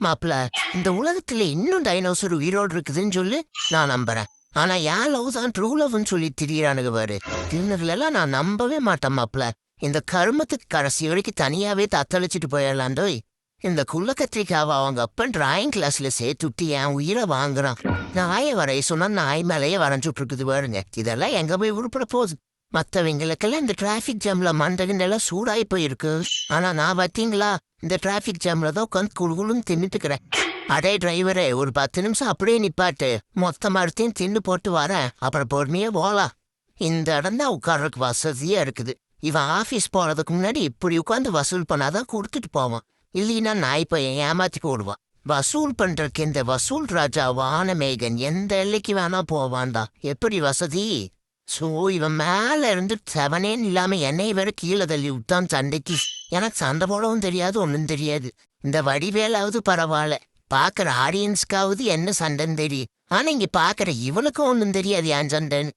மாப்பிள, இந்த உலகத்துல இன்னும் டைனோசர் உயிரோடு இருக்குதுன்னு சொல்லி நான் நம்புறேன். ஆனா என் லவ் தான் ட்ரூ லவ்னு சொல்லி திரியிறானுங்க பாரு. இவனுங்களெல்லாம் நான் நம்பவே மாட்டேன் மாப்பிள. இந்த கருமத்துக்கு கடைசி வரைக்கும் தனியாவே தத்தளிச்சுட்டு போயிடலாண்டோய். இந்த குள்ள கத்திரிக்காவை அவங்க அப்பன் டிராயிங் கிளாஸ்ல சேர்த்துட்டு என் உயிரை வாங்குறான். நாயை வரைய சொன்னா நாய் மேலேயே வரைஞ்சுட்டு இருக்குது பாருங்க. இதெல்லாம் எங்க போய் உருப்பட போகுது? மற்றவங்களுக்கெல்லாம் இந்த டிராஃபிக் ஜாம்ல மண்டகண்டெல்லாம் சூடாகி போயிருக்கு. ஆனா நான் பார்த்தீங்களா, இந்த டிராஃபிக் ஜாம்ல தான் உட்காந்து குழுகுலுன்னு தின்னுட்டுக்கிறேன். அடே டிரைவரே, ஒரு 10 நிமிஷம் அப்படியே நிப்பாட்டு. மொத்த மரத்தையும் தின்னு போட்டு வரேன், அப்புறம் பொறுமையே போகலாம். இந்த இடம் தான் உட்கார்றதுக்கு வசதியா இருக்குது. இவன் ஆஃபீஸ் போறதுக்கு முன்னாடி இப்படி உட்காந்து வசூல் பண்ணாதான் கொடுத்துட்டு போவான். இல்லைன்னா நாய் பையன் ஏமாத்தி போடுவான். வசூல் பண்றதுக்கு இந்த வசூல் ராஜா வானமேகன் எந்த எல்லைக்கு வேணா போவான்டா. எப்படி வசதி? ஸோ இவன் மேல இருந்து செவனேன்னு இல்லாம என்னை வேற கீழே தள்ளி விட்டான் சண்டைக்கு. எனக்கு சண்டை போடவும் தெரியாது, ஒன்றும் தெரியாது. இந்த வடிவேலாவது பரவாயில்ல, பாக்குற ஆடியன்ஸ்க்காவது என்ன சண்டைன்னு தெரியும். ஆனா இங்க பாக்குற இவனுக்கும் ஒன்றும் தெரியாது ஏன் சண்டைன்னு.